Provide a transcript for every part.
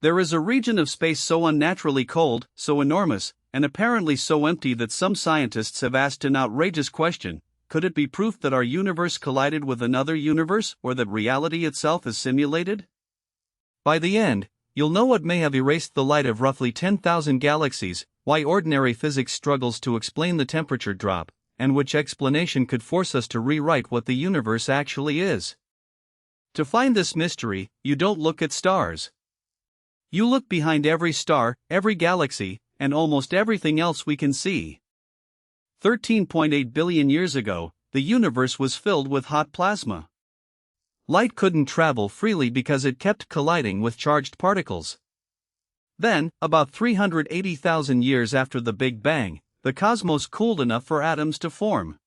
There is a region of space so unnaturally cold, so enormous, and apparently so empty that some scientists have asked an outrageous question: could it be proof that our universe collided with another universe, or that reality itself is simulated? By the end, you'll know what may have erased the light of roughly 10,000 galaxies, why ordinary physics struggles to explain the temperature drop, and which explanation could force us to rewrite what the universe actually is. To find this mystery, you don't look at stars. You look behind every star, every galaxy, and almost everything else we can see. 13.8 billion years ago, the universe was filled with hot plasma. Light couldn't travel freely because it kept colliding with charged particles. Then, about 380,000 years after the Big Bang, the cosmos cooled enough for atoms to form.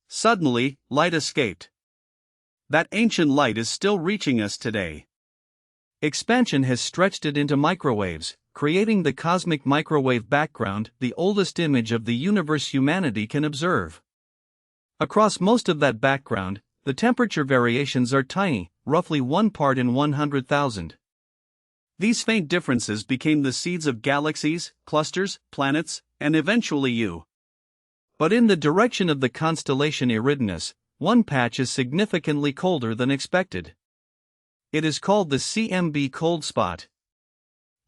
Suddenly, light escaped. That ancient light is still reaching us today. Expansion has stretched it into microwaves, creating the cosmic microwave background, the oldest image of the universe humanity can observe. Across most of that background, the temperature variations are tiny, roughly 1 part in 100,000. These faint differences became the seeds of galaxies, clusters, planets, and eventually you. But in the direction of the constellation Eridanus, one patch is significantly colder than expected. It is called the CMB Cold Spot.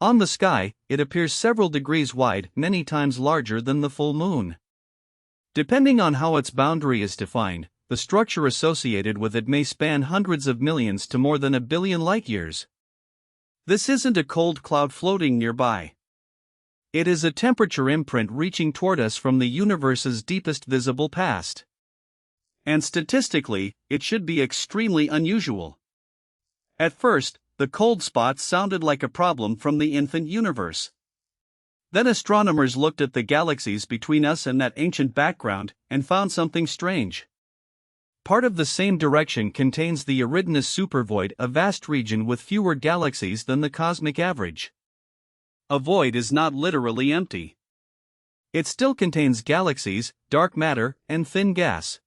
On the sky, it appears several degrees wide, many times larger than the full moon. Depending on how its boundary is defined, the structure associated with it may span hundreds of millions to more than a billion light-years. This isn't a cold cloud floating nearby. It is a temperature imprint reaching toward us from the universe's deepest visible past. And statistically, it should be extremely unusual. At first, the cold spot sounded like a problem from the infant universe. Then astronomers looked at the galaxies between us and that ancient background, and found something strange. Part of the same direction contains the Eridanus Supervoid, a vast region with fewer galaxies than the cosmic average. A void is not literally empty. It still contains galaxies, dark matter, and thin gas.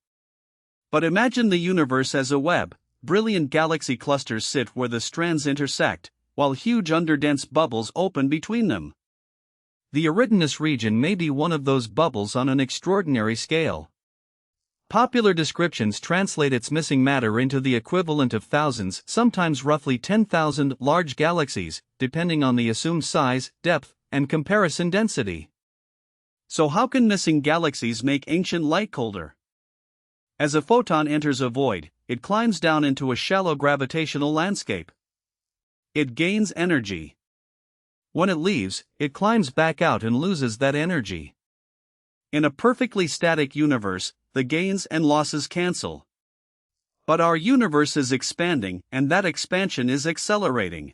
But imagine the universe as a web. Brilliant galaxy clusters sit where the strands intersect, while huge underdense bubbles open between them. The Eridanus region may be one of those bubbles on an extraordinary scale. Popular descriptions translate its missing matter into the equivalent of thousands, sometimes roughly 10,000, large galaxies, depending on the assumed size, depth, and comparison density. So how can missing galaxies make ancient light colder? As a photon enters a void, it climbs down into a shallow gravitational landscape. It gains energy. When it leaves, it climbs back out and loses that energy. In a perfectly static universe, the gains and losses cancel. But our universe is expanding, and that expansion is accelerating.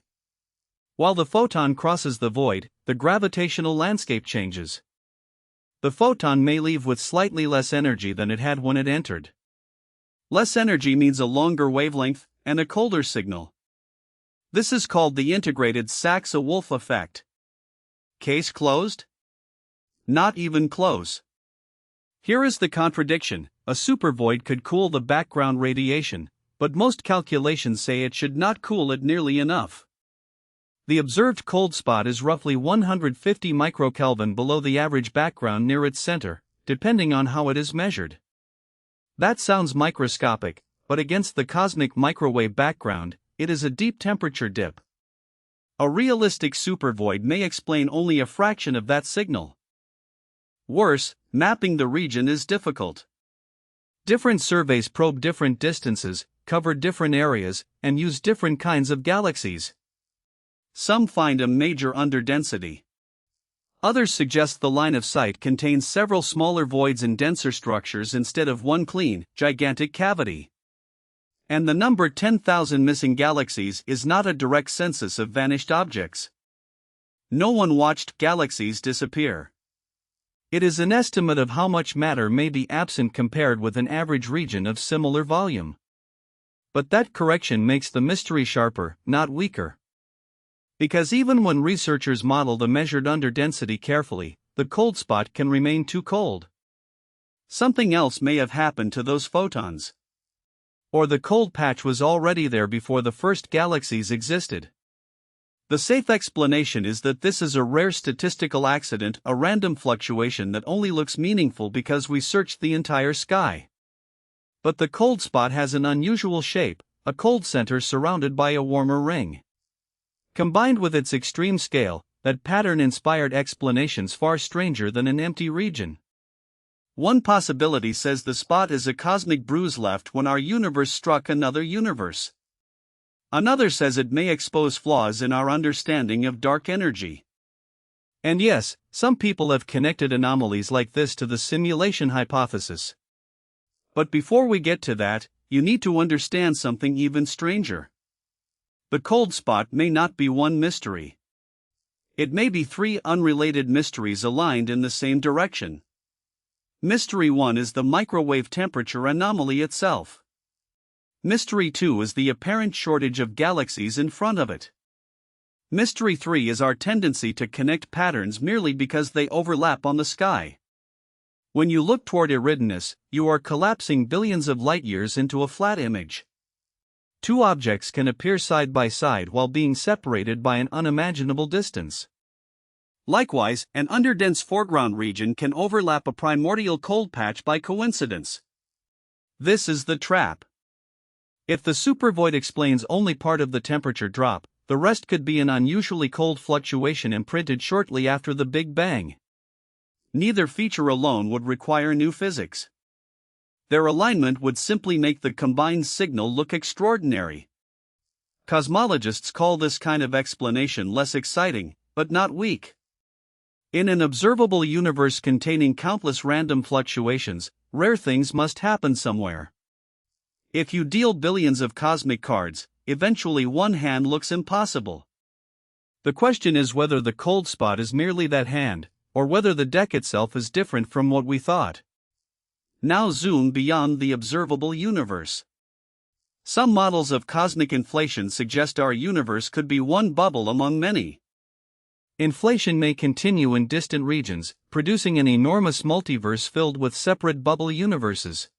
While the photon crosses the void, the gravitational landscape changes. The photon may leave with slightly less energy than it had when it entered. Less energy means a longer wavelength and a colder signal. This is called the integrated Saxe-Wolf effect. Case closed? Not even close. Here is the contradiction: a supervoid could cool the background radiation, but most calculations say it should not cool it nearly enough. The observed cold spot is roughly 150 microkelvin below the average background near its center, depending on how it is measured. That sounds microscopic, but against the cosmic microwave background, it is a deep temperature dip. A realistic supervoid may explain only a fraction of that signal. Worse, mapping the region is difficult. Different surveys probe different distances, cover different areas, and use different kinds of galaxies. Some find a major underdensity. Others suggest the line of sight contains several smaller voids and denser structures instead of one clean, gigantic cavity. And the number 10,000 missing galaxies is not a direct census of vanished objects. No one watched galaxies disappear. It is an estimate of how much matter may be absent compared with an average region of similar volume. But that correction makes the mystery sharper, not weaker. Because even when researchers model the measured underdensity carefully, the cold spot can remain too cold. Something else may have happened to those photons. Or the cold patch was already there before the first galaxies existed. The safe explanation is that this is a rare statistical accident, a random fluctuation that only looks meaningful because we searched the entire sky. But the cold spot has an unusual shape, a cold center surrounded by a warmer ring. Combined with its extreme scale, that pattern inspired explanations far stranger than an empty region. One possibility says the spot is a cosmic bruise left when our universe struck another universe. Another says it may expose flaws in our understanding of dark energy. And yes, some people have connected anomalies like this to the simulation hypothesis. But before we get to that, you need to understand something even stranger. The cold spot may not be one mystery. It may be three unrelated mysteries aligned in the same direction. Mystery 1 is the microwave temperature anomaly itself. Mystery 2 is the apparent shortage of galaxies in front of it. Mystery 3 is our tendency to connect patterns merely because they overlap on the sky. When you look toward Eridanus, you are collapsing billions of light-years into a flat image. Two objects can appear side by side while being separated by an unimaginable distance. Likewise, an underdense foreground region can overlap a primordial cold patch by coincidence. This is the trap. If the supervoid explains only part of the temperature drop, the rest could be an unusually cold fluctuation imprinted shortly after the Big Bang. Neither feature alone would require new physics. Their alignment would simply make the combined signal look extraordinary. Cosmologists call this kind of explanation less exciting, but not weak. In an observable universe containing countless random fluctuations, rare things must happen somewhere. If you deal billions of cosmic cards, eventually one hand looks impossible. The question is whether the cold spot is merely that hand, or whether the deck itself is different from what we thought. Now zoom beyond the observable universe. Some models of cosmic inflation suggest our universe could be one bubble among many. Inflation may continue in distant regions, producing an enormous multiverse filled with separate bubble universes.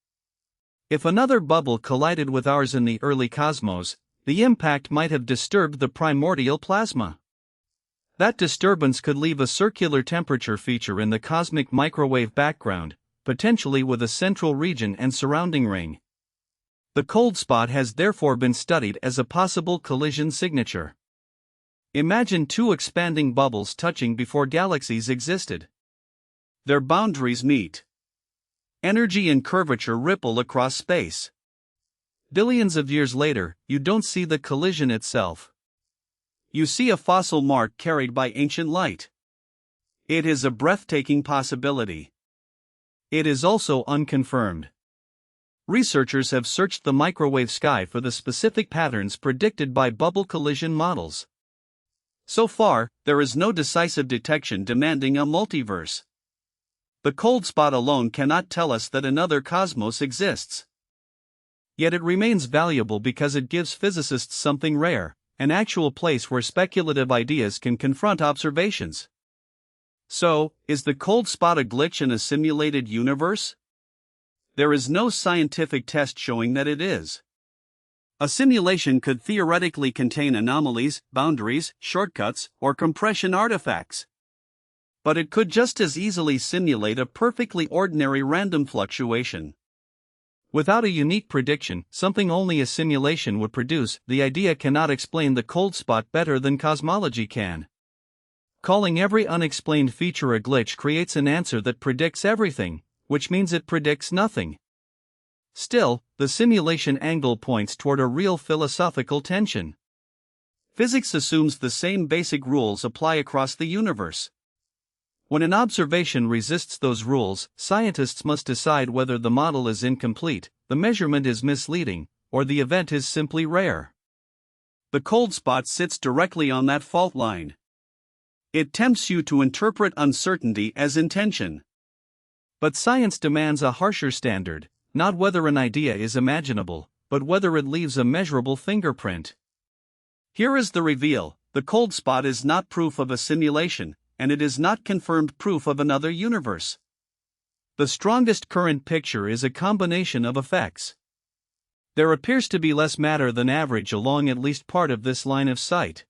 If another bubble collided with ours in the early cosmos, the impact might have disturbed the primordial plasma. That disturbance could leave a circular temperature feature in the cosmic microwave background, potentially with a central region and surrounding ring. The cold spot has therefore been studied as a possible collision signature. Imagine two expanding bubbles touching before galaxies existed. Their boundaries meet. Energy and curvature ripple across space. Billions of years later, you don't see the collision itself. You see a fossil mark carried by ancient light. It is a breathtaking possibility. It is also unconfirmed. Researchers have searched the microwave sky for the specific patterns predicted by bubble collision models. So far, there is no decisive detection demanding a multiverse. The cold spot alone cannot tell us that another cosmos exists. Yet it remains valuable because it gives physicists something rare, an actual place where speculative ideas can confront observations. So, is the cold spot a glitch in a simulated universe? There is no scientific test showing that it is. A simulation could theoretically contain anomalies, boundaries, shortcuts, or compression artifacts. But it could just as easily simulate a perfectly ordinary random fluctuation. Without a unique prediction, something only a simulation would produce, the idea cannot explain the cold spot better than cosmology can. Calling every unexplained feature a glitch creates an answer that predicts everything, which means it predicts nothing. Still, the simulation angle points toward a real philosophical tension. Physics assumes the same basic rules apply across the universe. When an observation resists those rules, scientists must decide whether the model is incomplete, the measurement is misleading, or the event is simply rare. The cold spot sits directly on that fault line. It tempts you to interpret uncertainty as intention. But science demands a harsher standard, not whether an idea is imaginable, but whether it leaves a measurable fingerprint. Here is the reveal: the cold spot is not proof of a simulation, and it is not confirmed proof of another universe. The strongest current picture is a combination of effects. There appears to be less matter than average along at least part of this line of sight.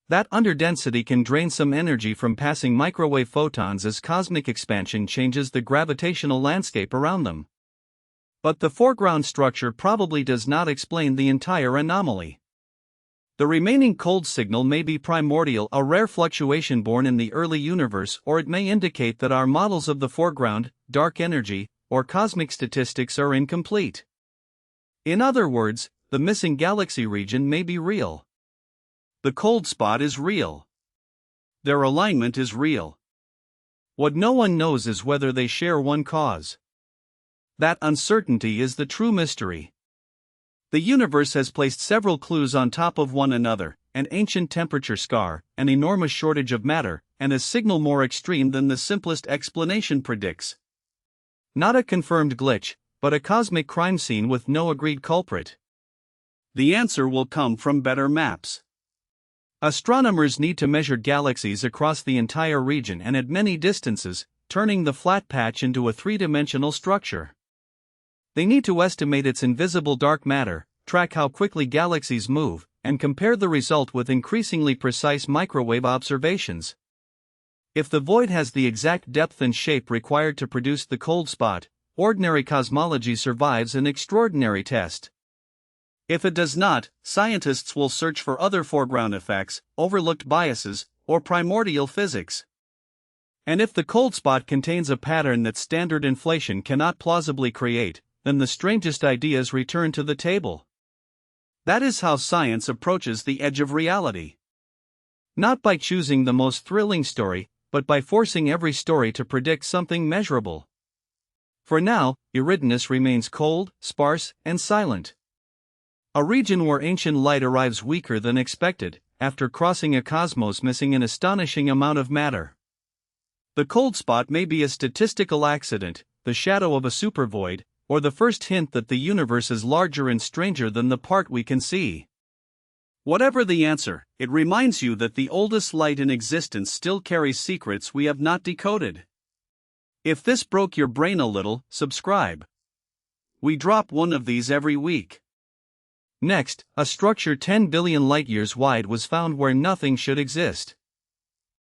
That underdensity can drain some energy from passing microwave photons as cosmic expansion changes the gravitational landscape around them. But the foreground structure probably does not explain the entire anomaly. The remaining cold signal may be primordial, a rare fluctuation born in the early universe, or it may indicate that our models of the foreground, dark energy, or cosmic statistics are incomplete. In other words, the missing galaxy region may be real. The cold spot is real. Their alignment is real. What no one knows is whether they share one cause. That uncertainty is the true mystery. The universe has placed several clues on top of one another: an ancient temperature scar, an enormous shortage of matter, and a signal more extreme than the simplest explanation predicts. Not a confirmed glitch, but a cosmic crime scene with no agreed culprit. The answer will come from better maps. Astronomers need to measure galaxies across the entire region and at many distances, turning the flat patch into a three-dimensional structure. They need to estimate its invisible dark matter, track how quickly galaxies move, and compare the result with increasingly precise microwave observations. If the void has the exact depth and shape required to produce the cold spot, ordinary cosmology survives an extraordinary test. If it does not, scientists will search for other foreground effects, overlooked biases, or primordial physics. And if the cold spot contains a pattern that standard inflation cannot plausibly create, then the strangest ideas return to the table. That is how science approaches the edge of reality. Not by choosing the most thrilling story, but by forcing every story to predict something measurable. For now, Eridanus remains cold, sparse, and silent. A region where ancient light arrives weaker than expected, after crossing a cosmos missing an astonishing amount of matter. The cold spot may be a statistical accident, the shadow of a supervoid, or the first hint that the universe is larger and stranger than the part we can see. Whatever the answer, it reminds you that the oldest light in existence still carries secrets we have not decoded. If this broke your brain a little, subscribe. We drop one of these every week. Next, a structure 10 billion light-years wide was found where nothing should exist.